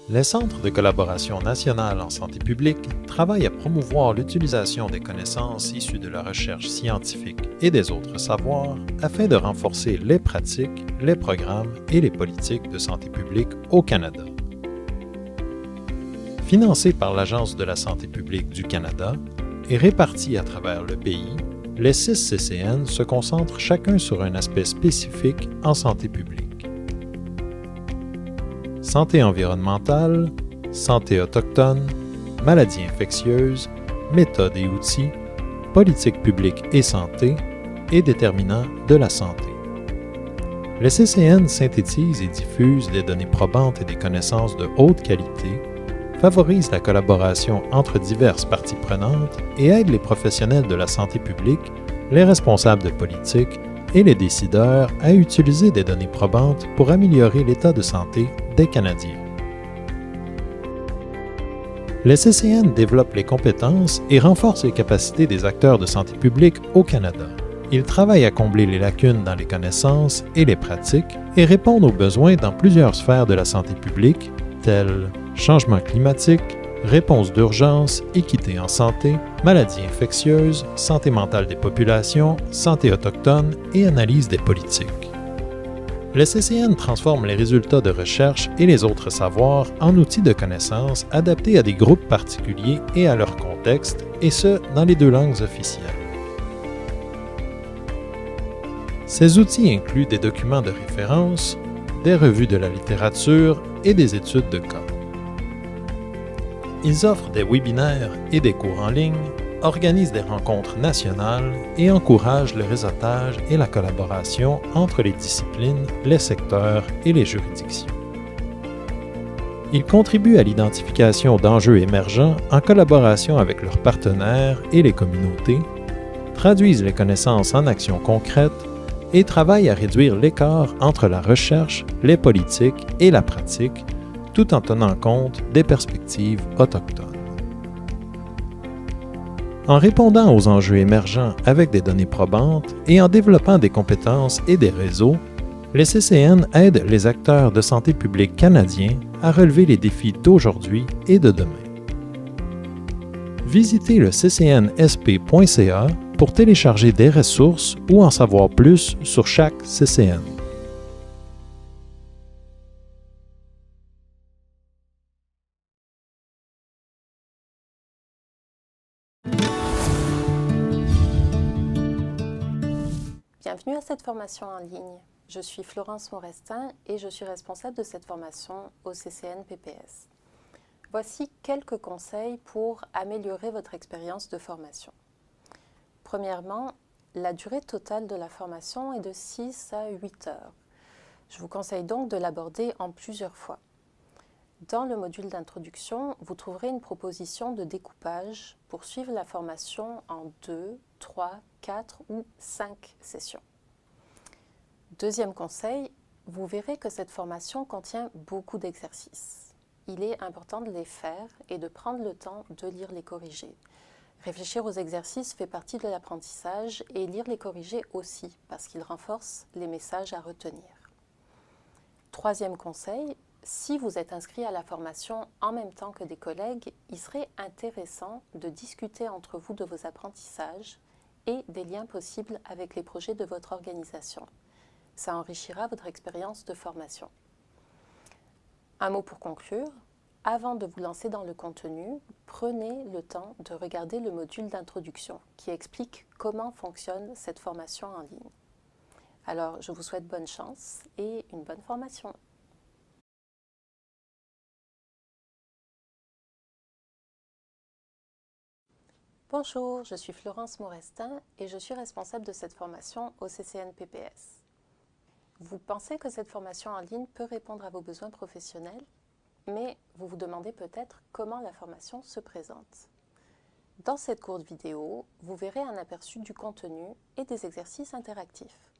Les centres de collaboration nationale en santé publique travaillent à promouvoir l'utilisation des connaissances issues de la recherche scientifique et des autres savoirs afin de renforcer les pratiques, les programmes et les politiques de santé publique au Canada. Financés par l'Agence de la santé publique du Canada et répartis à travers le pays, les 6 CCN se concentrent chacun sur un aspect spécifique en santé publique. Santé environnementale, santé autochtone, maladies infectieuses, méthodes et outils, politique publique et santé, et déterminants de la santé. Les CCN synthétisent et diffusent des données probantes et des connaissances de haute qualité, favorisent la collaboration entre diverses parties prenantes et aident les professionnels de la santé publique, les responsables de politique et les décideurs à utiliser des données probantes pour améliorer l'état de santé des Canadiens. Les CCN développent les compétences et renforcent les capacités des acteurs de santé publique au Canada. Ils travaillent à combler les lacunes dans les connaissances et les pratiques et répondent aux besoins dans plusieurs sphères de la santé publique, tels changement climatique, réponse d'urgence, équité en santé, maladies infectieuses, santé mentale des populations, santé autochtone et analyse des politiques. Les CCN transforment les résultats de recherche et les autres savoirs en outils de connaissances adaptés à des groupes particuliers et à leur contexte, et ce, dans les 2 langues officielles. Ces outils incluent des documents de référence, des revues de la littérature et des études de cas. Ils offrent des webinaires et des cours en ligne, organisent des rencontres nationales et encouragent le réseautage et la collaboration entre les disciplines, les secteurs et les juridictions. Ils contribuent à l'identification d'enjeux émergents en collaboration avec leurs partenaires et les communautés, traduisent les connaissances en actions concrètes et travaillent à réduire l'écart entre la recherche, les politiques et la pratique, tout en tenant compte des perspectives autochtones. En répondant aux enjeux émergents avec des données probantes et en développant des compétences et des réseaux, les CCN aident les acteurs de santé publique canadiens à relever les défis d'aujourd'hui et de demain. Visitez le ccnsp.ca pour télécharger des ressources ou en savoir plus sur chaque CCN. Bienvenue à cette formation en ligne. Je suis Florence Morestin et je suis responsable de cette formation au CCNPPS. Voici quelques conseils pour améliorer votre expérience de formation. Premièrement, la durée totale de la formation est de 6 à 8 heures. Je vous conseille donc de l'aborder en plusieurs fois. Dans le module d'introduction, vous trouverez une proposition de découpage pour suivre la formation en 2, 3, 4 ou 5 sessions. Deuxième conseil, vous verrez que cette formation contient beaucoup d'exercices. Il est important de les faire et de prendre le temps de lire les corrigés. Réfléchir aux exercices fait partie de l'apprentissage et lire les corrigés aussi, parce qu'ils renforcent les messages à retenir. Troisième conseil, si vous êtes inscrit à la formation en même temps que des collègues, il serait intéressant de discuter entre vous de vos apprentissages et des liens possibles avec les projets de votre organisation. Ça enrichira votre expérience de formation. Un mot pour conclure. Avant de vous lancer dans le contenu, prenez le temps de regarder le module d'introduction qui explique comment fonctionne cette formation en ligne. Alors, je vous souhaite bonne chance et une bonne formation. Bonjour, je suis Florence Morestin et je suis responsable de cette formation au CCNPPS. Vous pensez que cette formation en ligne peut répondre à vos besoins professionnels, mais vous vous demandez peut-être comment la formation se présente. Dans cette courte vidéo, vous verrez un aperçu du contenu et des exercices interactifs.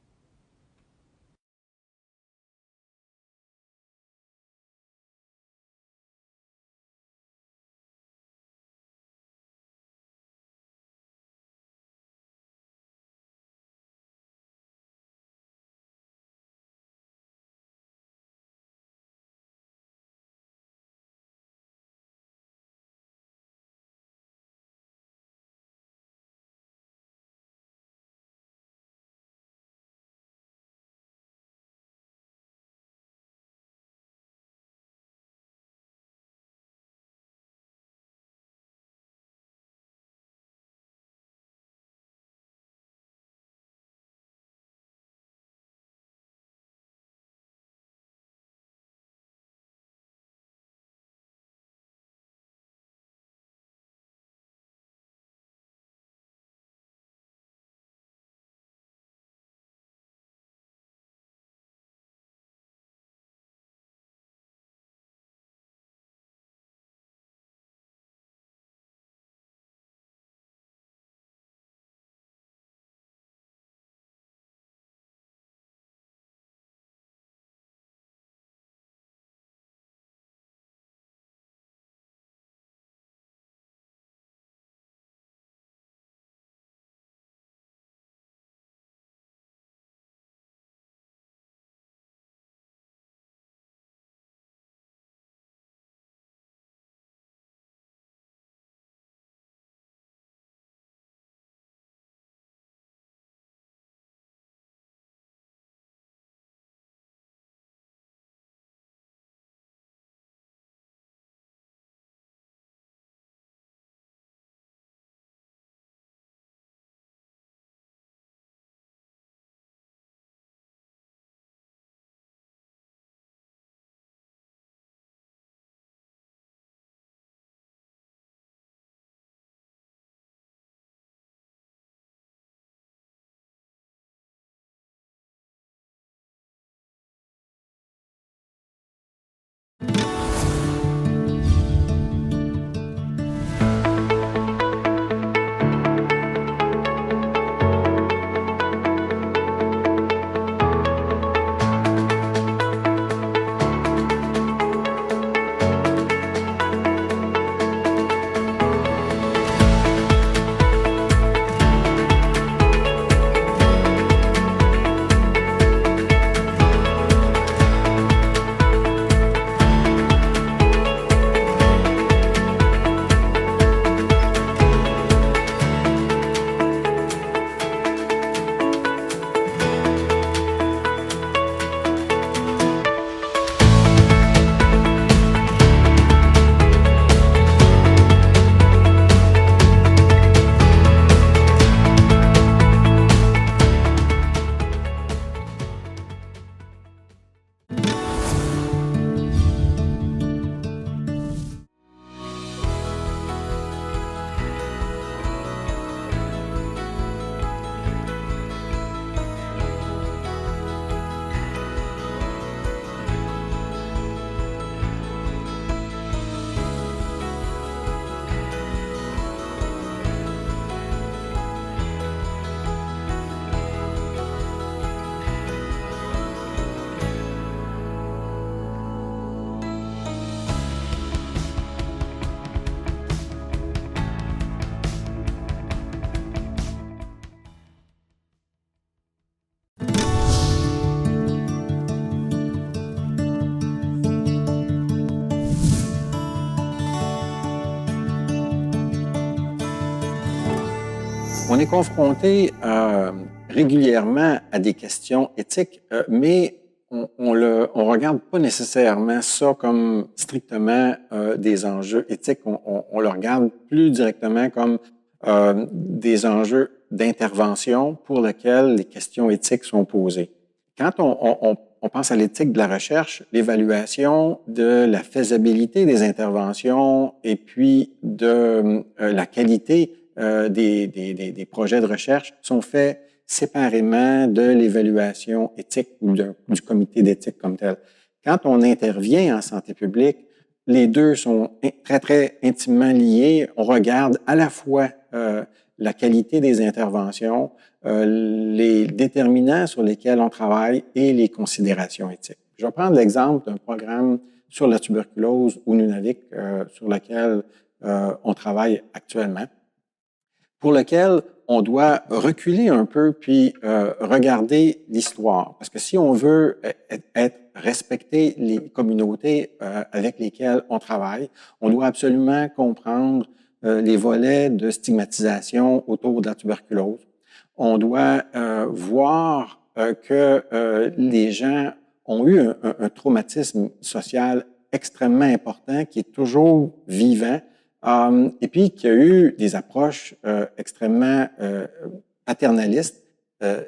On est confronté régulièrement à des questions éthiques, mais on regarde pas nécessairement ça comme strictement des enjeux éthiques. On le regarde plus directement comme des enjeux d'intervention pour lesquels les questions éthiques sont posées. Quand on pense à l'éthique de la recherche, l'évaluation de la faisabilité des interventions et puis de la qualité des projets de recherche sont faits séparément de l'évaluation éthique ou du comité d'éthique comme tel. Quand on intervient en santé publique, les deux sont très, très intimement liés. On regarde à la fois la qualité des interventions, les déterminants sur lesquels on travaille et les considérations éthiques. Je vais prendre l'exemple d'un programme sur la tuberculose ou Nunavik sur lequel on travaille actuellement, pour lequel on doit reculer un peu puis regarder l'histoire. Parce que si on veut respecter les communautés avec lesquelles on travaille, on doit absolument comprendre les volets de stigmatisation autour de la tuberculose. On doit voir que les gens ont eu un traumatisme social extrêmement important qui est toujours vivant, et puis qu'il y a eu des approches extrêmement paternalistes,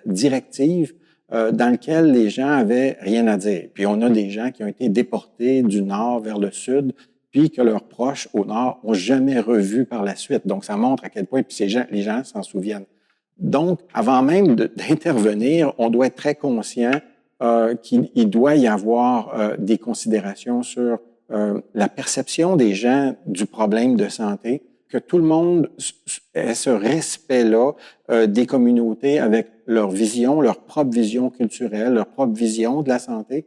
directives, dans lesquelles les gens avaient rien à dire. Puis on a des gens qui ont été déportés du nord vers le sud, puis que leurs proches au nord n'ont jamais revu par la suite. Donc ça montre à quel point, puis les gens s'en souviennent. Donc, avant même d'intervenir, on doit être très conscient qu'il doit y avoir des considérations sur la perception des gens du problème de santé, que tout le monde ait ce respect-là des communautés avec leur vision, leur propre vision culturelle, leur propre vision de la santé,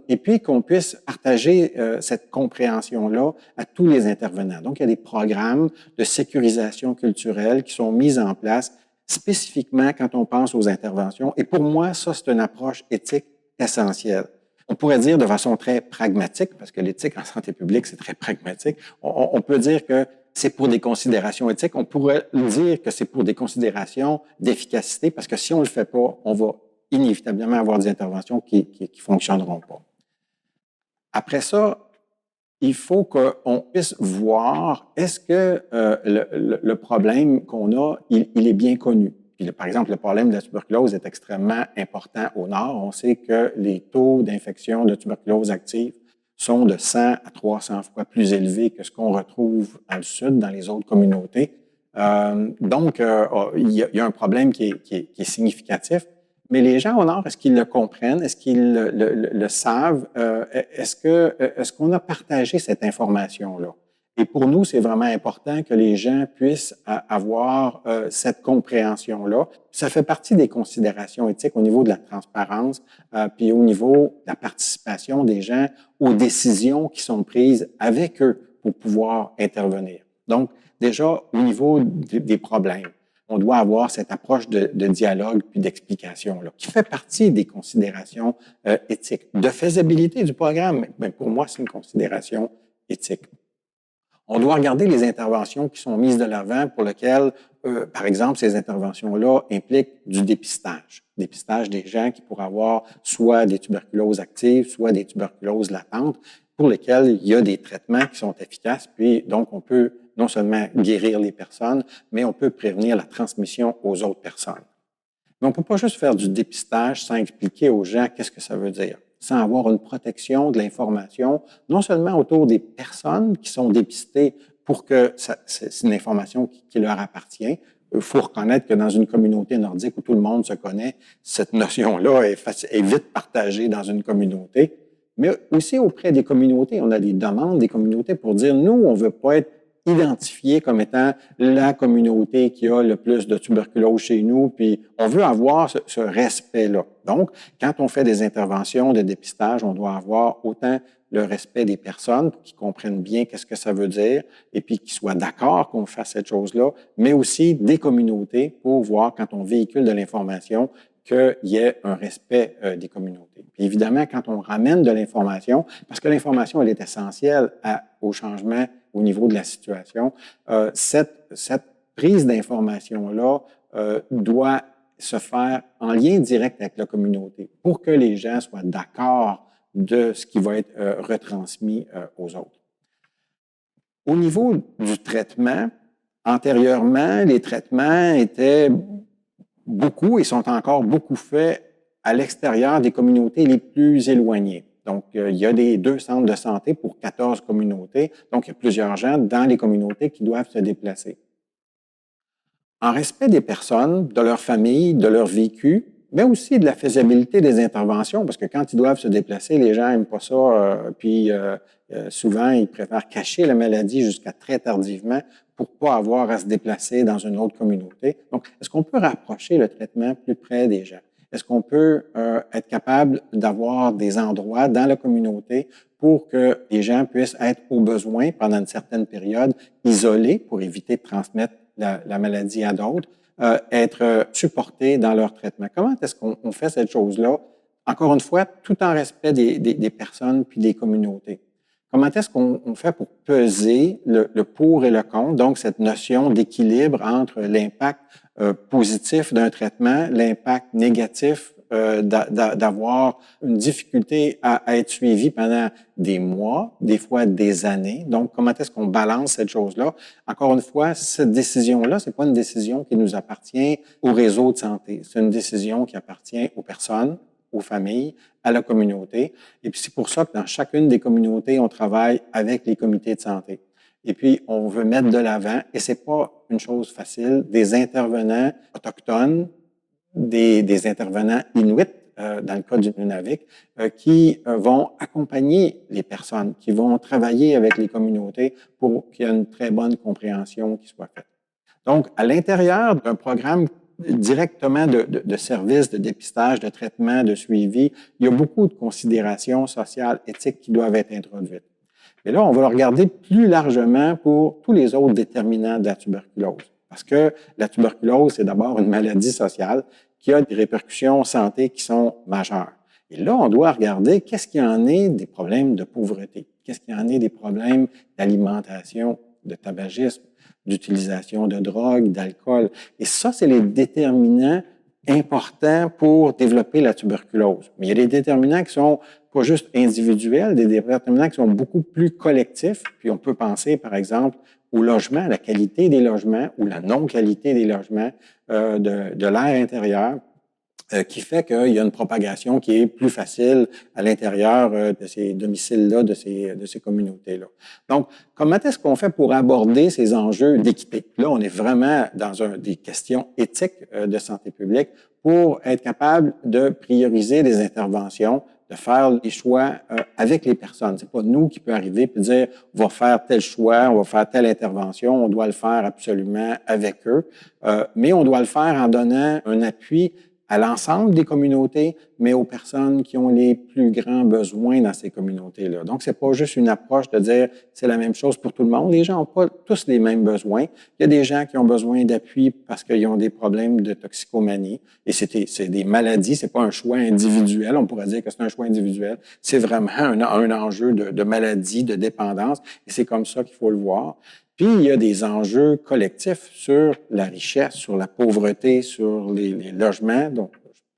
et puis qu'on puisse partager cette compréhension-là à tous les intervenants. Donc, il y a des programmes de sécurisation culturelle qui sont mis en place spécifiquement quand on pense aux interventions. Et pour moi, ça, c'est une approche éthique essentielle. On pourrait dire de façon très pragmatique, parce que l'éthique en santé publique, c'est très pragmatique, on peut dire que c'est pour des considérations éthiques. On pourrait dire que c'est pour des considérations d'efficacité, parce que si on ne le fait pas, on va inévitablement avoir des interventions qui fonctionneront pas. Après ça, il faut qu'on puisse voir est-ce que le problème qu'on a, il est bien connu. Puis, par exemple, le problème de la tuberculose est extrêmement important au nord. On sait que les taux d'infection de tuberculose active sont de 100 à 300 fois plus élevés que ce qu'on retrouve dans le sud, dans les autres communautés. Donc, il y a un problème qui est significatif. Mais les gens au Nord, est-ce qu'ils le comprennent? Est-ce qu'ils le savent? Est-ce qu'on a partagé cette information-là? Et pour nous, c'est vraiment important que les gens puissent avoir cette compréhension-là. Ça fait partie des considérations éthiques au niveau de la transparence, puis au niveau de la participation des gens aux décisions qui sont prises avec eux pour pouvoir intervenir. Donc, déjà, au niveau des problèmes, on doit avoir cette approche de dialogue puis d'explication là, qui fait partie des considérations éthiques. De faisabilité du programme, bien, pour moi, c'est une considération éthique. On doit regarder les interventions qui sont mises de l'avant pour lesquelles, par exemple, ces interventions-là impliquent du dépistage. Dépistage des gens qui pourraient avoir soit des tuberculoses actives, soit des tuberculoses latentes, pour lesquelles il y a des traitements qui sont efficaces, puis donc on peut non seulement guérir les personnes, mais on peut prévenir la transmission aux autres personnes. Mais on ne peut pas juste faire du dépistage sans expliquer aux gens qu'est-ce que ça veut dire, sans avoir une protection de l'information, non seulement autour des personnes qui sont dépistées pour que c'est une information qui leur appartient. Il faut reconnaître que dans une communauté nordique où tout le monde se connaît, cette notion-là est vite partagée dans une communauté. Mais aussi auprès des communautés, on a des demandes des communautés pour dire, nous, on ne veut pas être identifié comme étant la communauté qui a le plus de tuberculose chez nous, puis on veut avoir ce respect-là. Donc, quand on fait des interventions de dépistage, on doit avoir autant le respect des personnes pour qu'ils comprennent bien qu'est-ce que ça veut dire et puis qu'ils soient d'accord qu'on fasse cette chose-là, mais aussi des communautés pour voir quand on véhicule de l'information qu'il y ait un respect des communautés. Puis évidemment, quand on ramène de l'information, parce que l'information, elle est essentielle au changement au niveau de la situation, cette prise d'information-là doit se faire en lien direct avec la communauté pour que les gens soient d'accord de ce qui va être retransmis aux autres. Au niveau du traitement, antérieurement, les traitements étaient beaucoup et sont encore beaucoup faits à l'extérieur des communautés les plus éloignées. Donc, il y a 2 centres de santé pour 14 communautés. Donc, il y a plusieurs gens dans les communautés qui doivent se déplacer. En respect des personnes, de leur famille, de leur vécu, mais aussi de la faisabilité des interventions, parce que quand ils doivent se déplacer, les gens n'aiment pas ça, souvent, ils préfèrent cacher la maladie jusqu'à très tardivement pour pas avoir à se déplacer dans une autre communauté. Donc, est-ce qu'on peut rapprocher le traitement plus près des gens? Est-ce qu'on peut être capable d'avoir des endroits dans la communauté pour que les gens puissent être au besoin pendant une certaine période isolés pour éviter de transmettre la maladie à d'autres, être supportés dans leur traitement? Comment est-ce qu'on fait cette chose-là? Encore une fois, tout en respect des personnes puis des communautés. Comment est-ce qu'on fait pour peser le pour et le contre, donc cette notion d'équilibre entre l'impact positif d'un traitement, l'impact négatif d'avoir une difficulté à être suivi pendant des mois, des fois des années. Donc, comment est-ce qu'on balance cette chose-là? Encore une fois, cette décision-là, c'est pas une décision qui nous appartient au réseau de santé. C'est une décision qui appartient aux personnes, aux familles, à la communauté. Et puis, c'est pour ça que dans chacune des communautés, on travaille avec les comités de santé. Et puis, on veut mettre de l'avant, et c'est pas une chose facile, des intervenants autochtones, des intervenants inuits, dans le cas du Nunavik, qui vont accompagner les personnes, qui vont travailler avec les communautés pour qu'il y ait une très bonne compréhension qui soit faite. Donc, à l'intérieur d'un programme directement de services, de dépistage, de traitement, de suivi, il y a beaucoup de considérations sociales, éthiques qui doivent être introduites. Mais là, on va le regarder plus largement pour tous les autres déterminants de la tuberculose. Parce que la tuberculose, c'est d'abord une maladie sociale qui a des répercussions santé qui sont majeures. Et là, on doit regarder qu'est-ce qu'il y en est des problèmes de pauvreté, qu'est-ce qu'il y en est des problèmes d'alimentation, de tabagisme, d'utilisation de drogue, d'alcool. Et ça, c'est les déterminants importants pour développer la tuberculose. Mais il y a des déterminants qui sont pas juste individuels, des déterminants qui sont beaucoup plus collectifs. Puis on peut penser, par exemple, au logement, à la qualité des logements ou la non-qualité des logements, de l'air intérieur, qui fait qu'il y a une propagation qui est plus facile à l'intérieur de ces domiciles-là, de ces communautés-là. Donc, comment est-ce qu'on fait pour aborder ces enjeux d'équité? Là, on est vraiment dans des questions éthiques de santé publique pour être capable de prioriser des interventions, de faire les choix avec les personnes. C'est pas nous qui peut arriver et dire on va faire tel choix, on va faire telle intervention, on doit le faire absolument avec eux, mais on doit le faire en donnant un appui à l'ensemble des communautés, mais aux personnes qui ont les plus grands besoins dans ces communautés-là. Donc, c'est pas juste une approche de dire c'est la même chose pour tout le monde. Les gens n'ont pas tous les mêmes besoins. Il y a des gens qui ont besoin d'appui parce qu'ils ont des problèmes de toxicomanie. Et c'est des maladies, c'est pas un choix individuel. On pourrait dire que c'est un choix individuel. C'est vraiment un enjeu de maladie, de dépendance. Et c'est comme ça qu'il faut le voir. Puis, il y a des enjeux collectifs sur la richesse, sur la pauvreté, sur les logements dont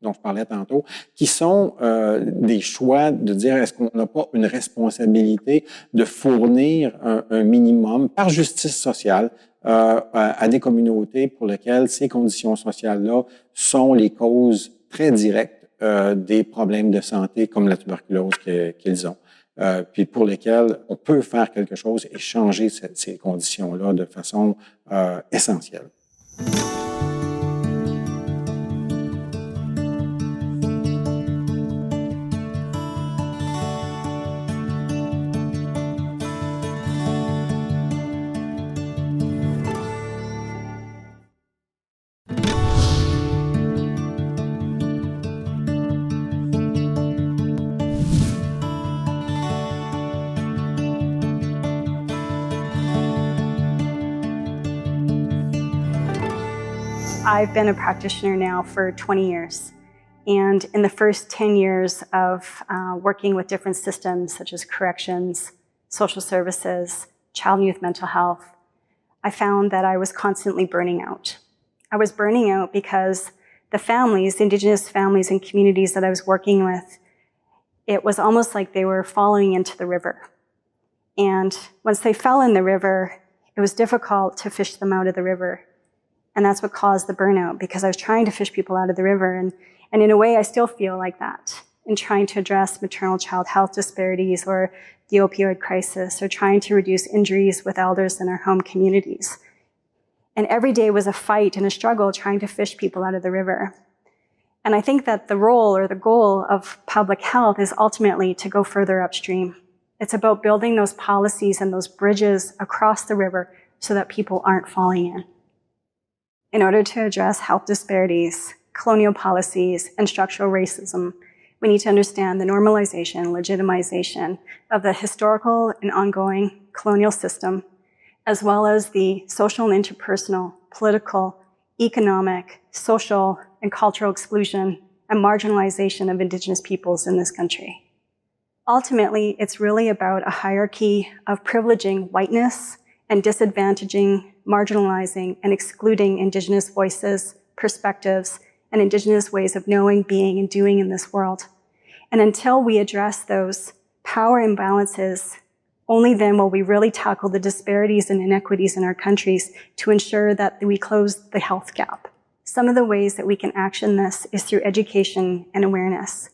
je parlais tantôt, qui sont des choix de dire est-ce qu'on n'a pas une responsabilité de fournir un minimum par justice sociale à des communautés pour lesquelles ces conditions sociales-là sont les causes très directes des problèmes de santé comme la tuberculose qu'ils ont. Puis pour lesquels on peut faire quelque chose et changer ces conditions-là de façon essentielle. I've been a practitioner now for 20 years. And in the first 10 years of working with different systems such as corrections, social services, child and youth mental health, I found that I was constantly burning out. I was burning out because the families, Indigenous families and communities that I was working with, it was almost like they were falling into the river. And once they fell in the river, it was difficult to fish them out of the river. And that's what caused the burnout, because I was trying to fish people out of the river. And in a way, I still feel like that in trying to address maternal-child health disparities or the opioid crisis, or trying to reduce injuries with elders in our home communities. And every day was a fight and a struggle trying to fish people out of the river. And I think that the role or the goal of public health is ultimately to go further upstream. It's about building those policies and those bridges across the river so that people aren't falling in. In order to address health disparities, colonial policies, and structural racism, we need to understand the normalization, legitimization of the historical and ongoing colonial system, as well as the social and interpersonal, political, economic, social, and cultural exclusion and marginalization of Indigenous peoples in this country. Ultimately, it's really about a hierarchy of privileging whiteness and disadvantaging, marginalizing, and excluding Indigenous voices, perspectives, and Indigenous ways of knowing, being, and doing in this world. And until we address those power imbalances, only then will we really tackle the disparities and inequities in our countries to ensure that we close the health gap. Some of the ways that we can action this is through education and awareness.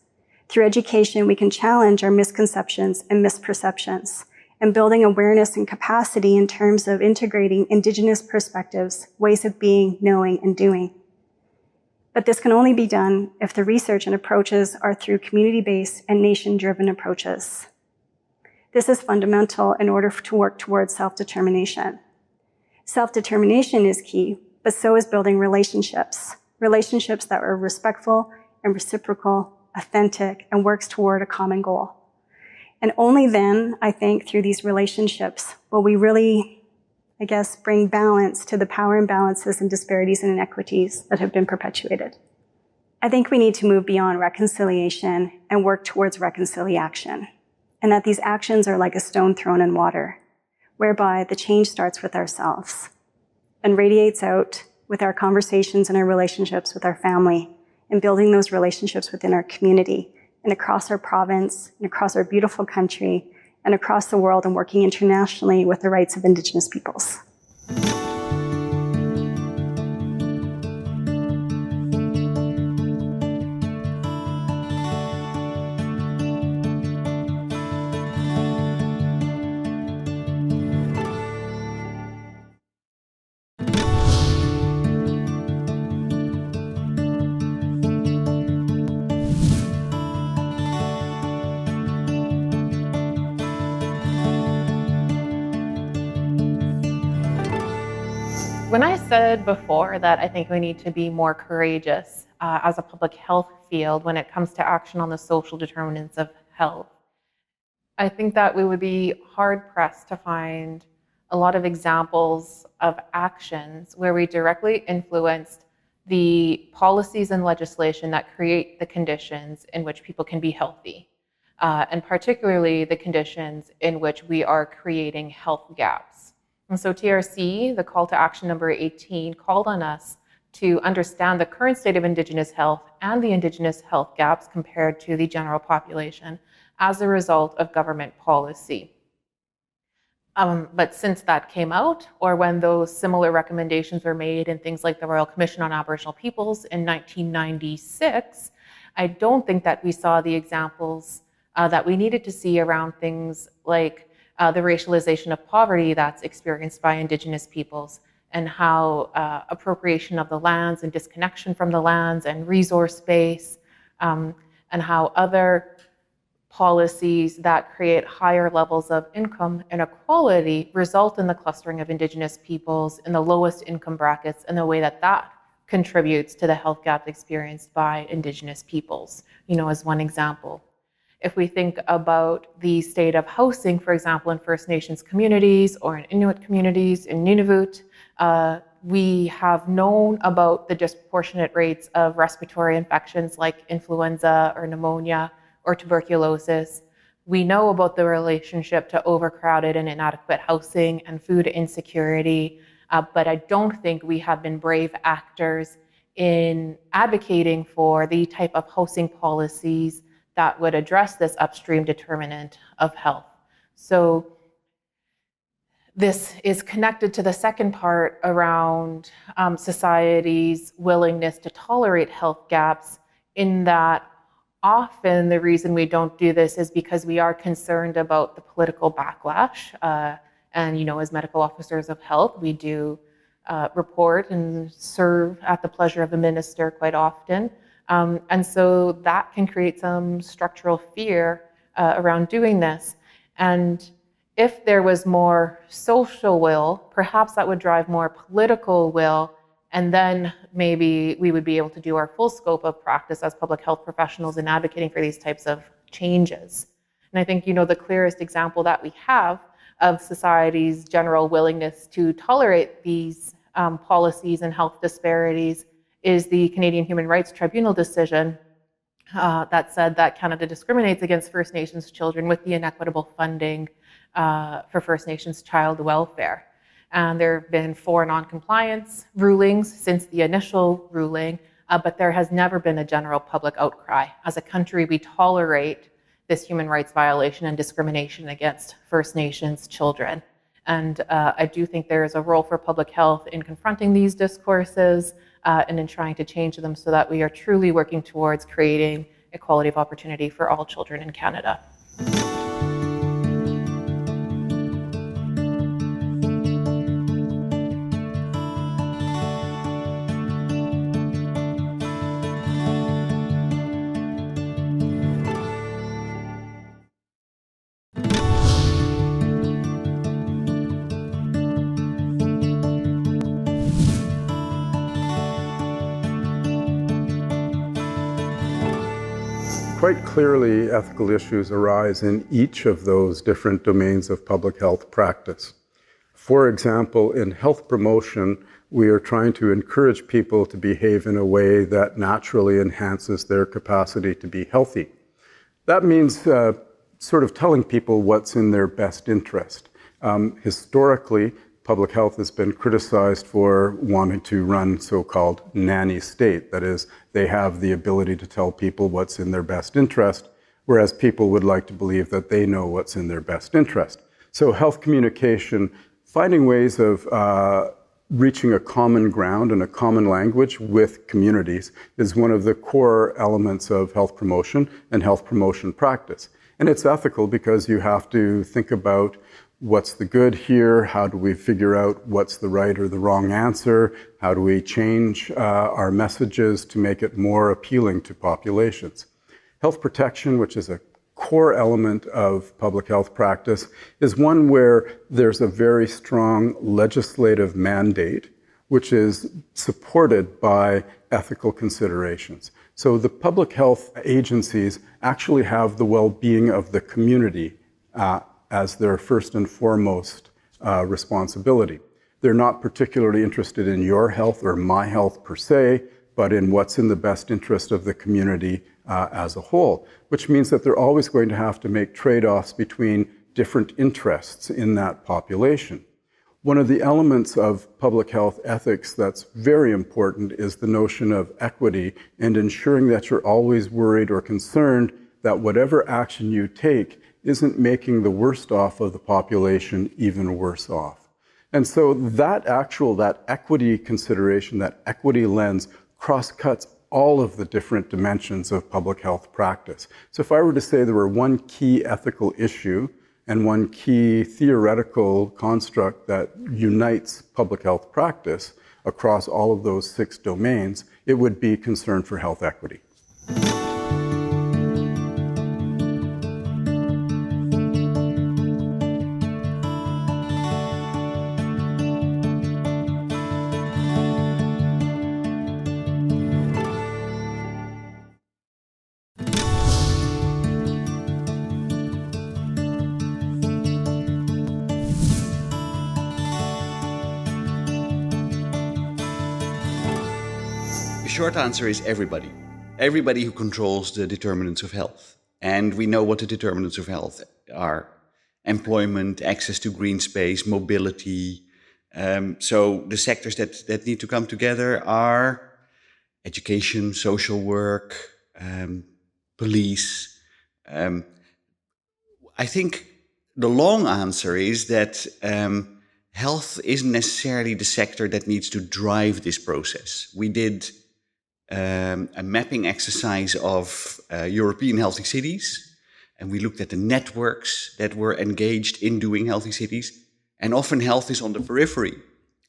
Through education, we can challenge our misconceptions and misperceptions, and building awareness and capacity in terms of integrating Indigenous perspectives, ways of being, knowing, and doing. But this can only be done if the research and approaches are through community-based and nation-driven approaches. This is fundamental in order to work towards self-determination. Self-determination is key, but so is building relationships that are respectful and reciprocal, authentic, and works toward a common goal. And only then, I think, through these relationships will we really, bring balance to the power imbalances and disparities and inequities that have been perpetuated. I think we need to move beyond reconciliation and work towards reconciliation, and that these actions are like a stone thrown in water, whereby the change starts with ourselves and radiates out with our conversations and our relationships with our family, and building those relationships within our community and across our province and across our beautiful country and across the world, and working internationally with the rights of Indigenous peoples. When I said before that I think we need to be more courageous as a public health field when it comes to action on the social determinants of health, I think that we would be hard-pressed to find a lot of examples of actions where we directly influenced the policies and legislation that create the conditions in which people can be healthy, and particularly the conditions in which we are creating health gaps. And so TRC, the call to action number 18, called on us to understand the current state of Indigenous health and the Indigenous health gaps compared to the general population as a result of government policy. But since that came out, or when those similar recommendations were made in things like the Royal Commission on Aboriginal Peoples in 1996, I don't think that we saw the examples that we needed to see around things like the racialization of poverty that's experienced by Indigenous peoples, and how appropriation of the lands and disconnection from the lands and resource base, and how other policies that create higher levels of income inequality result in the clustering of Indigenous peoples in the lowest income brackets, and the way that that contributes to the health gap experienced by Indigenous peoples, as one example. If we think about the state of housing, for example, in First Nations communities or in Inuit communities in Nunavut, we have known about the disproportionate rates of respiratory infections like influenza or pneumonia or tuberculosis. We know about the relationship to overcrowded and inadequate housing and food insecurity, but I don't think we have been brave actors in advocating for the type of housing policies that would address this upstream determinant of health. So this is connected to the second part around society's willingness to tolerate health gaps, in that often the reason we don't do this is because we are concerned about the political backlash. And, you know, as medical officers of health, we do report and serve at the pleasure of the minister quite often. And so that can create some structural fear around doing this. And if there was more social will, perhaps that would drive more political will, and then maybe we would be able to do our full scope of practice as public health professionals in advocating for these types of changes. And I think, you know, the clearest example that we have of society's general willingness to tolerate these policies and health disparities is the Canadian Human Rights Tribunal decision that said that Canada discriminates against First Nations children with the inequitable funding for First Nations child welfare. And there have been 4 non-compliance rulings since the initial ruling, but there has never been a general public outcry. As a country, we tolerate this human rights violation and discrimination against First Nations children. And I do think there is a role for public health in confronting these discourses and in trying to change them so that we are truly working towards creating equality of opportunity for all children in Canada. Quite clearly, ethical issues arise in each of those different domains of public health practice. For example, in health promotion, we are trying to encourage people to behave in a way that naturally enhances their capacity to be healthy. That means sort of telling people what's in their best interest. Historically, public health has been criticized for wanting to run so-called nanny state. That is, they have the ability to tell people what's in their best interest, whereas people would like to believe that they know what's in their best interest. So health communication, finding ways of reaching a common ground and a common language with communities is one of the core elements of health promotion and health promotion practice. And it's ethical because you have to think about what's the good here, how do we figure out what's the right or the wrong answer, how do we change our messages to make it more appealing to populations. Health protection, which is a core element of public health practice, is one where there's a very strong legislative mandate, which is supported by ethical considerations. So the public health agencies actually have the well-being of the community as their first and foremost responsibility. They're not particularly interested in your health or my health per se, but in what's in the best interest of the community as a whole, which means that they're always going to have to make trade-offs between different interests in that population. One of the elements of public health ethics that's very important is the notion of equity and ensuring that you're always worried or concerned that whatever action you take isn't making the worst off of the population even worse off. And so that equity consideration, that equity lens, cross-cuts all of the different dimensions of public health practice. So if I were to say there were one key ethical issue and one key theoretical construct that unites public health practice across all of those 6 domains, it would be concern for health equity. The short answer is everybody. Everybody who controls the determinants of health. And we know what the determinants of health are. Employment, access to green space, mobility, So the sectors that need to come together are education, social work, police. I think the long answer is that health isn't necessarily the sector that needs to drive this process. We did a mapping exercise of European healthy cities, and we looked at the networks that were engaged in doing healthy cities. And often health is on the periphery,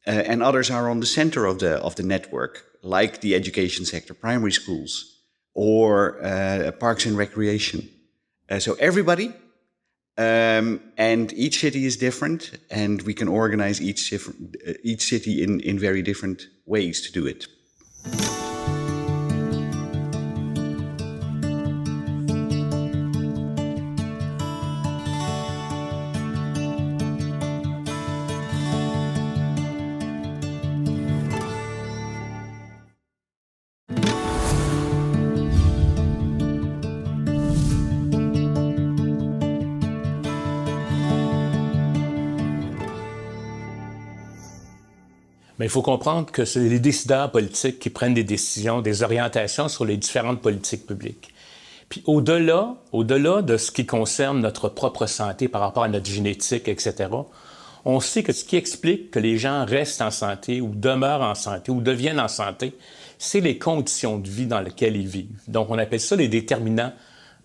and others are on the center of the network, like the education sector, primary schools, or parks and recreation. So everybody, and each city is different, and we can organize each city in very different ways to do it. Mais il faut comprendre que c'est les décideurs politiques qui prennent des décisions, des orientations sur les différentes politiques publiques. Puis au-delà de ce qui concerne notre propre santé par rapport à notre génétique, etc., on sait que ce qui explique que les gens restent en santé ou demeurent en santé ou deviennent en santé, c'est les conditions de vie dans lesquelles ils vivent. Donc on appelle ça les déterminants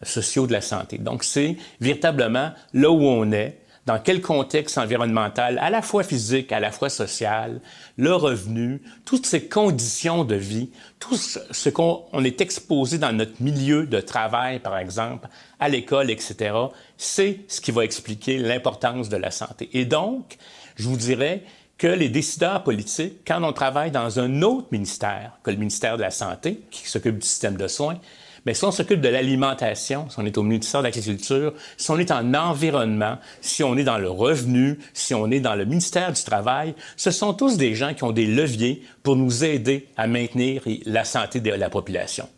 sociaux de la santé. Donc c'est véritablement là où on est, dans quel contexte environnemental, à la fois physique, à la fois social, le revenu, toutes ces conditions de vie, tout ce qu'on est exposé dans notre milieu de travail, par exemple, à l'école, etc., c'est ce qui va expliquer l'importance de la santé. Et donc, je vous dirais que les décideurs politiques, quand on travaille dans un autre ministère que le ministère de la Santé, qui s'occupe du système de soins, mais si on s'occupe de l'alimentation, si on est au ministère de l'Agriculture, si on est en environnement, si on est dans le revenu, si on est dans le ministère du Travail, ce sont tous des gens qui ont des leviers pour nous aider à maintenir la santé de la population.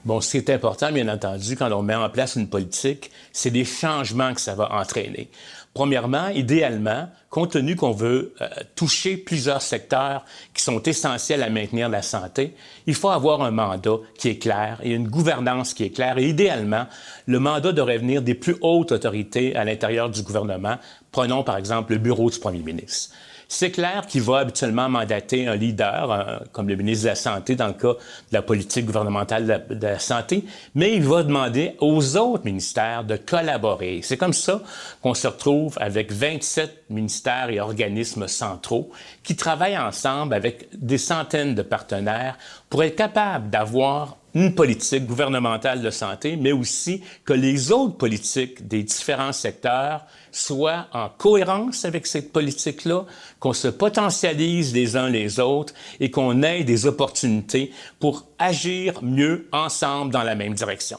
Bon, ce qui est important, bien entendu, quand on met en place une politique, c'est des changements que ça va entraîner. Premièrement, idéalement, compte tenu qu'on veut toucher plusieurs secteurs qui sont essentiels à maintenir la santé, il faut avoir un mandat qui est clair et une gouvernance qui est claire. Et idéalement, le mandat devrait venir des plus hautes autorités à l'intérieur du gouvernement. Prenons par exemple le bureau du premier ministre. C'est clair qu'il va habituellement mandater un leader, comme le ministre de la Santé dans le cas de la politique gouvernementale de la santé, mais il va demander aux autres ministères de collaborer. C'est comme ça qu'on se retrouve avec 27 ministères et organismes centraux qui travaillent ensemble avec des centaines de partenaires pour être capables d'avoir une politique gouvernementale de santé, mais aussi que les autres politiques des différents secteurs soient en cohérence avec cette politique-là, qu'on se potentialise les uns les autres et qu'on ait des opportunités pour agir mieux ensemble dans la même direction.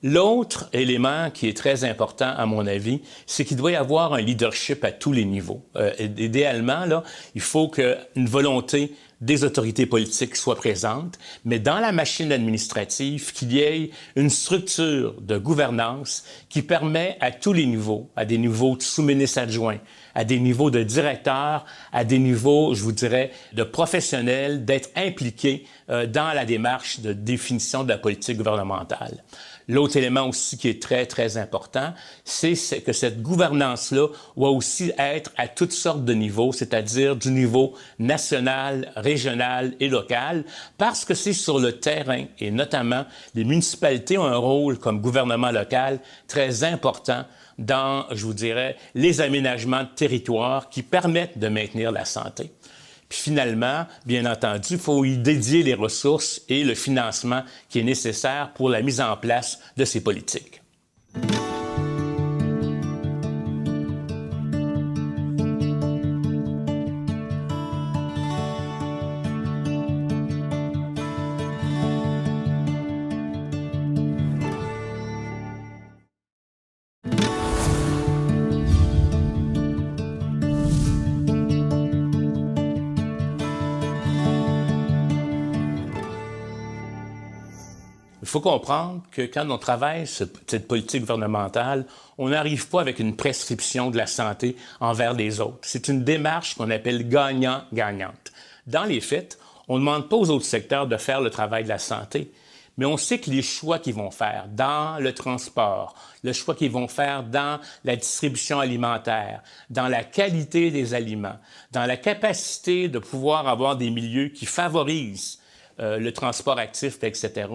L'autre élément qui est très important, à mon avis, c'est qu'il doit y avoir un leadership à tous les niveaux. Idéalement, là, il faut qu'une volonté des autorités politiques soit présente, mais dans la machine administrative, qu'il y ait une structure de gouvernance qui permet à tous les niveaux, à des niveaux de sous-ministres adjoints, à des niveaux de directeurs, à des niveaux, je vous dirais, de professionnels, d'être impliqués dans la démarche de définition de la politique gouvernementale. L'autre élément aussi qui est très, très important, c'est que cette gouvernance-là va aussi être à toutes sortes de niveaux, c'est-à-dire du niveau national, régional et local, parce que c'est sur le terrain, et notamment les municipalités ont un rôle comme gouvernement local très important dans, je vous dirais, les aménagements de territoire qui permettent de maintenir la santé. Puis finalement, bien entendu, il faut y dédier les ressources et le financement qui est nécessaire pour la mise en place de ces politiques. faut comprendre que quand on travaille cette politique gouvernementale, on n'arrive pas avec une prescription de la santé envers les autres. C'est une démarche qu'on appelle gagnant-gagnante. Dans les faits, on ne demande pas aux autres secteurs de faire le travail de la santé, mais on sait que les choix qu'ils vont faire dans le transport, le choix qu'ils vont faire dans la distribution alimentaire, dans la qualité des aliments, dans la capacité de pouvoir avoir des milieux qui favorisent le transport actif, etc.,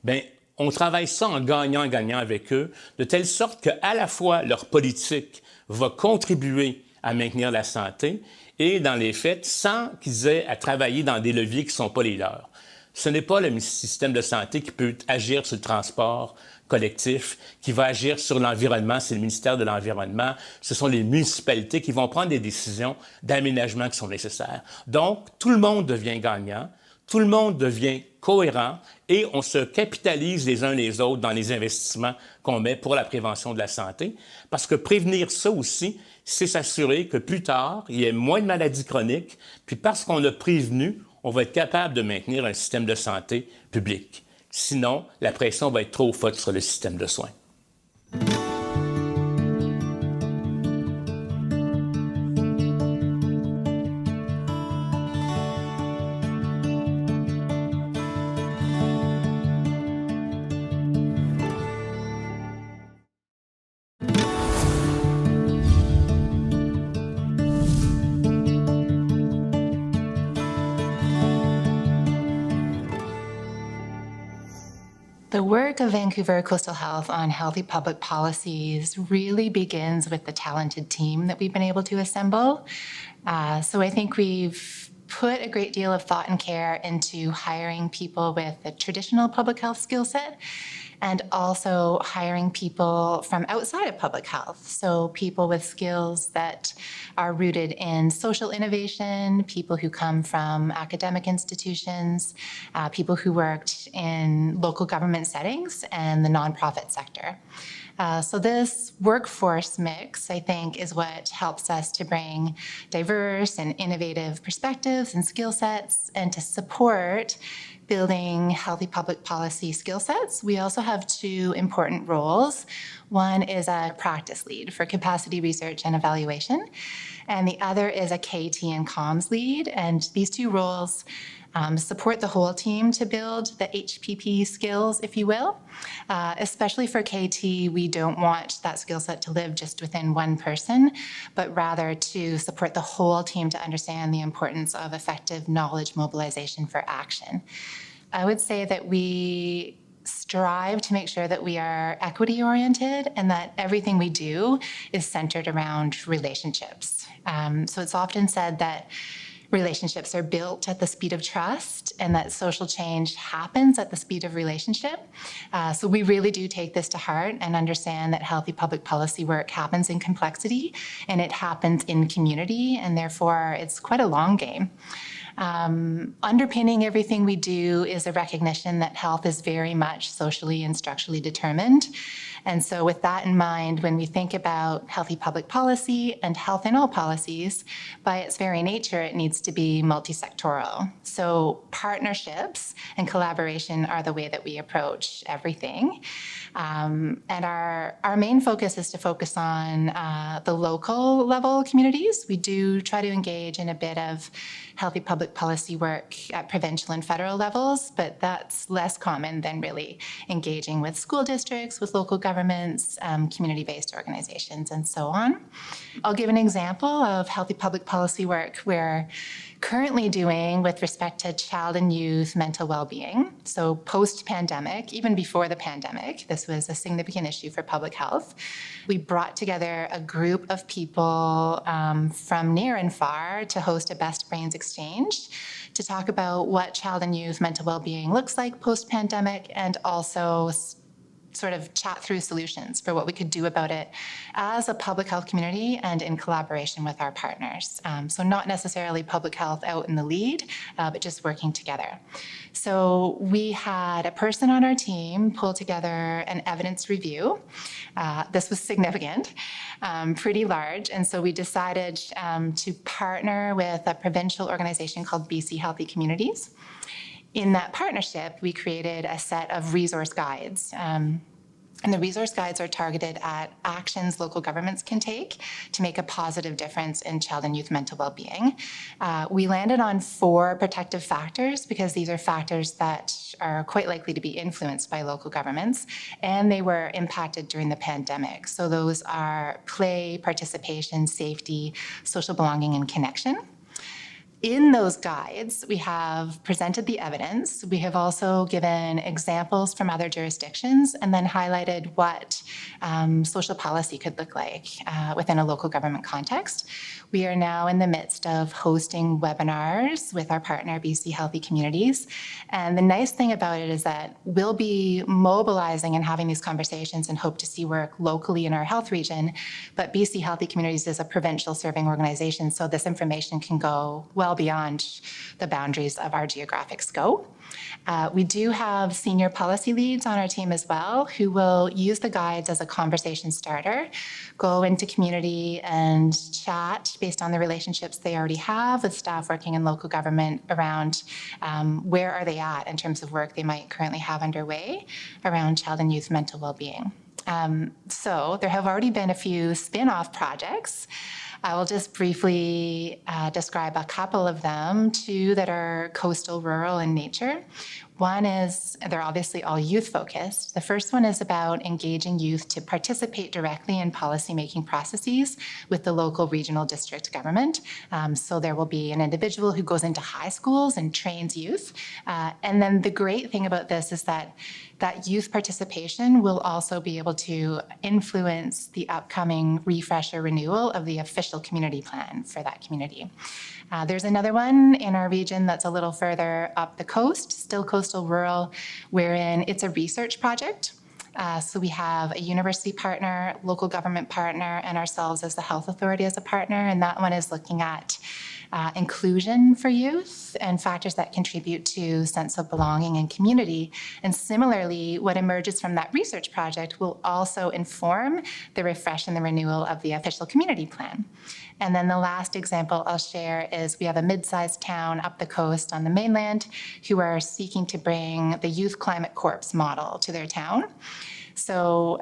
bien, on travaille ça en gagnant-gagnant avec eux, de telle sorte qu'à la fois leur politique va contribuer à maintenir la santé et, dans les faits, sans qu'ils aient à travailler dans des leviers qui ne sont pas les leurs. Ce n'est pas le système de santé qui peut agir sur le transport collectif, qui va agir sur l'environnement, c'est le ministère de l'Environnement, ce sont les municipalités qui vont prendre des décisions d'aménagement qui sont nécessaires. Donc, tout le monde devient gagnant, tout le monde devient cohérent et on se capitalise les uns les autres dans les investissements qu'on met pour la prévention de la santé, parce que prévenir ça aussi, c'est s'assurer que plus tard, il y ait moins de maladies chroniques, puis parce qu'on a prévenu, on va être capable de maintenir un système de santé public. Sinon, la pression va être trop forte sur le système de soins. The work of Vancouver Coastal Health on healthy public policies really begins with the talented team that we've been able to assemble. So I think we've put a great deal of thought and care into hiring people with a traditional public health skill set and also hiring people from outside of public health. So people with skills that are rooted in social innovation, people who come from academic institutions, people who worked in local government settings and the nonprofit sector. So this workforce mix, I think, is what helps us to bring diverse and innovative perspectives and skill sets and to support building healthy public policy skill sets. We also have two important roles. One is a practice lead for capacity research and evaluation, and the other is a KT and comms lead. And these two roles support the whole team to build the HPP skills, if you will. Especially for KT, we don't want that skill set to live just within one person, but rather to support the whole team to understand the importance of effective knowledge mobilization for action. I would say that we strive to make sure that we are equity-oriented and that everything we do is centered around relationships. So it's often said that relationships are built at the speed of trust and that social change happens at the speed of relationship. So we really do take this to heart and understand that healthy public policy work happens in complexity and it happens in community, and therefore it's quite a long game. Underpinning everything we do is a recognition that health is very much socially and structurally determined. And so with that in mind, when we think about healthy public policy and health in all policies, by its very nature, it needs to be multi-sectoral. So partnerships and collaboration are the way that we approach everything. And our main focus is to focus on the local level communities. We do try to engage in a bit of healthy public policy work at provincial and federal levels, but that's less common than really engaging with school districts, with local governments, community-based organizations, and so on. I'll give an example of healthy public policy work we're currently doing with respect to child and youth mental well-being. So post-pandemic, even before the pandemic, this was a significant issue for public health. We brought together a group of people from near and far to host a Best Brains exchange to talk about what child and youth mental well-being looks like post-pandemic, and also sort of chat through solutions for what we could do about it as a public health community and in collaboration with our partners. So not necessarily public health out in the lead, but just working together. So we had a person on our team pull together an evidence review. This was significant, pretty large. And so we decided to partner with a provincial organization called BC Healthy Communities. In that partnership, we created a set of resource guides. And the resource guides are targeted at actions local governments can take to make a positive difference in child and youth mental well-being. We landed on 4 protective factors because these are factors that are quite likely to be influenced by local governments, and they were impacted during the pandemic. So those are play, participation, safety, social belonging, and connection. In those guides, we have presented the evidence. We have also given examples from other jurisdictions and then highlighted what social policy could look like within a local government context. We are now in the midst of hosting webinars with our partner, BC Healthy Communities. And the nice thing about it is that we'll be mobilizing and having these conversations and hope to see work locally in our health region. But BC Healthy Communities is a provincial serving organization, so this information can go well beyond the boundaries of our geographic scope. We do have senior policy leads on our team as well who will use the guides as a conversation starter, go into community and chat based on the relationships they already have with staff working in local government around where are they at in terms of work they might currently have underway around child and youth mental well-being. So there have already been a few spin-off projects. I will just briefly describe a couple of them, 2 that are coastal, rural in nature. One is, they're obviously all youth focused. The first one is about engaging youth to participate directly in policymaking processes with the local regional district government. So there will be an individual who goes into high schools and trains youth. And then the great thing about this is that youth participation will also be able to influence the upcoming refresh or renewal of the official community plan for that community. There's another one in our region that's a little further up the coast, still coastal rural, wherein it's a research project. So we have a university partner, local government partner, and ourselves as the health authority as a partner. And that one is looking at inclusion for youth and factors that contribute to sense of belonging and community. And similarly, what emerges from that research project will also inform the refresh and the renewal of the official community plan. And then the last example I'll share is we have a mid-sized town up the coast on the mainland who are seeking to bring the Youth Climate Corps model to their town. So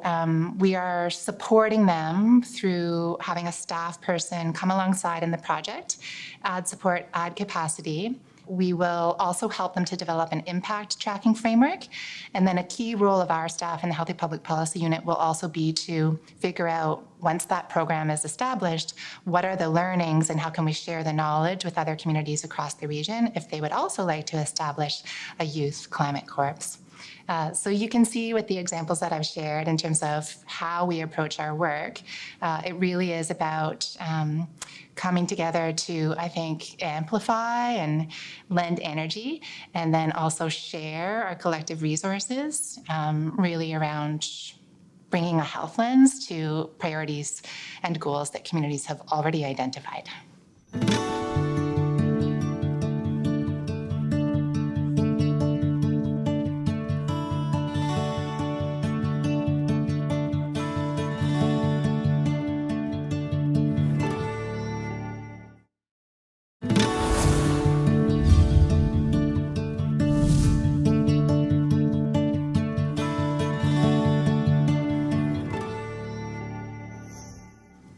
we are supporting them through having a staff person come alongside in the project, add support, add capacity. We will also help them to develop an impact tracking framework. And then a key role of our staff in the Healthy Public Policy Unit will also be to figure out, once that program is established, what are the learnings and how can we share the knowledge with other communities across the region if they would also like to establish a youth climate corps. So you can see with the examples that I've shared in terms of how we approach our work, it really is about coming together to, I think, amplify and lend energy, and then also share our collective resources, really around bringing a health lens to priorities and goals that communities have already identified.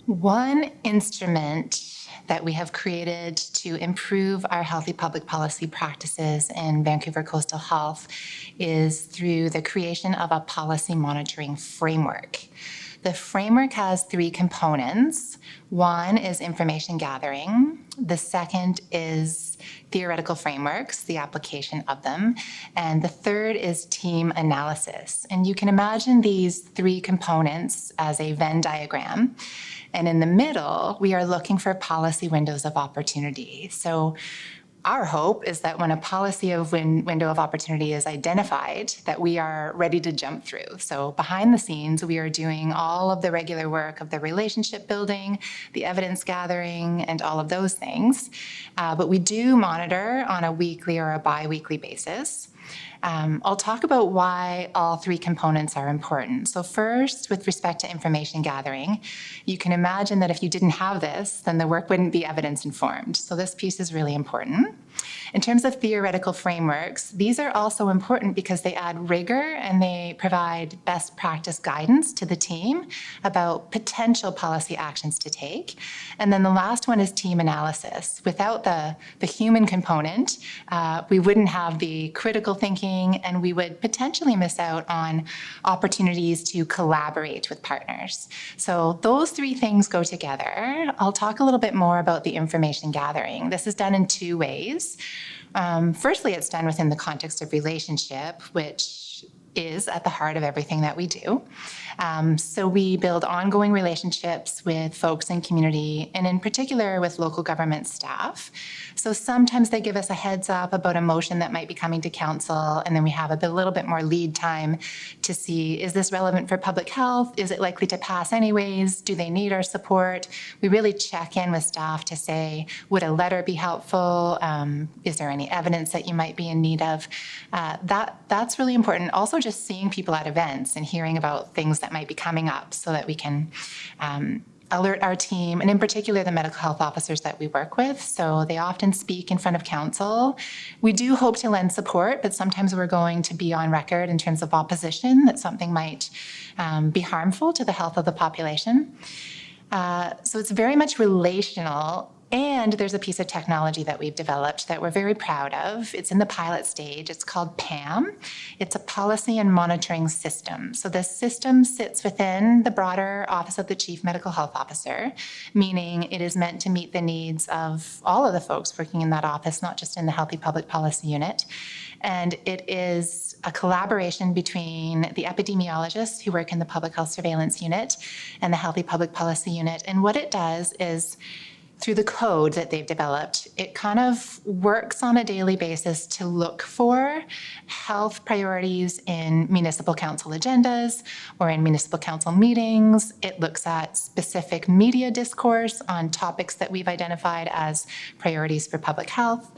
One instrument that we have created to improve our healthy public policy practices in Vancouver Coastal Health is through the creation of a policy monitoring framework. The framework has 3 components. One is information gathering. The second is theoretical frameworks, the application of them. And the third is team analysis. And you can imagine these 3 components as a Venn diagram. And in the middle, we are looking for policy windows of opportunity. So our hope is that when a policy window of opportunity is identified, that we are ready to jump through. So behind the scenes, we are doing all of the regular work of the relationship building, the evidence gathering, and all of those things. But we do monitor on a weekly or a bi-weekly basis. I'll talk about why all 3 components are important. So first, with respect to information gathering, you can imagine that if you didn't have this, then the work wouldn't be evidence informed. So this piece is really important. In terms of theoretical frameworks, these are also important because they add rigor and they provide best practice guidance to the team about potential policy actions to take. And then the last one is team analysis. Without the human component, we wouldn't have the critical thinking, and we would potentially miss out on opportunities to collaborate with partners. So those three things go together. I'll talk a little bit more about the information gathering. This is done in two ways. Firstly, it's done within the context of relationship, which is at the heart of everything that we do. So we build ongoing relationships with folks in community, and in particular with local government staff. So sometimes they give us a heads up about a motion that might be coming to council, and then we have a little bit more lead time to see, is this relevant for public health? Is it likely to pass anyways? Do they need our support? We really check in with staff to say, would a letter be helpful? Is there any evidence that you might be in need of? That's really important. Also just seeing people at events and hearing about things that might be coming up so that we can alert our team, and in particular the medical health officers that we work with. So they often speak in front of council. We do hope to lend support, but sometimes we're going to be on record in terms of opposition that something might be harmful to the health of the population. So it's very much relational. And there's a piece of technology that we've developed that we're very proud of. It's in the pilot stage. It's called PAM. It's a policy and monitoring system. So this system sits within the broader Office of the Chief Medical Health Officer, meaning it is meant to meet the needs of all of the folks working in that office, not just in the Healthy Public Policy Unit. And it is a collaboration between the epidemiologists who work in the Public Health Surveillance Unit and the Healthy Public Policy Unit. And what it does is, through the code that they've developed, it kind of works on a daily basis to look for health priorities in municipal council agendas or in municipal council meetings. It looks at specific media discourse on topics that we've identified as priorities for public health.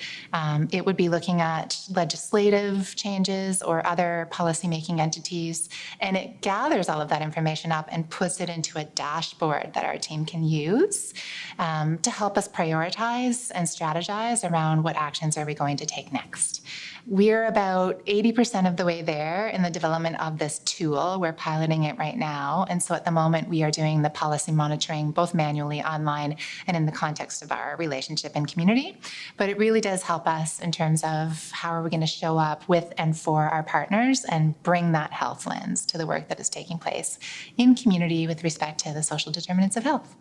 It would be looking at legislative changes or other policymaking entities, and it gathers all of that information up and puts it into a dashboard that our team can use to help us prioritize and strategize around what actions are we going to take next. We're about 80% of the way there in the development of this tool. We're piloting it right now. And so at the moment, we are doing the policy monitoring both manually, online, and in the context of our relationship and community. But it really does help us in terms of how are we going to show up with and for our partners and bring that health lens to the work that is taking place in community with respect to the social determinants of health.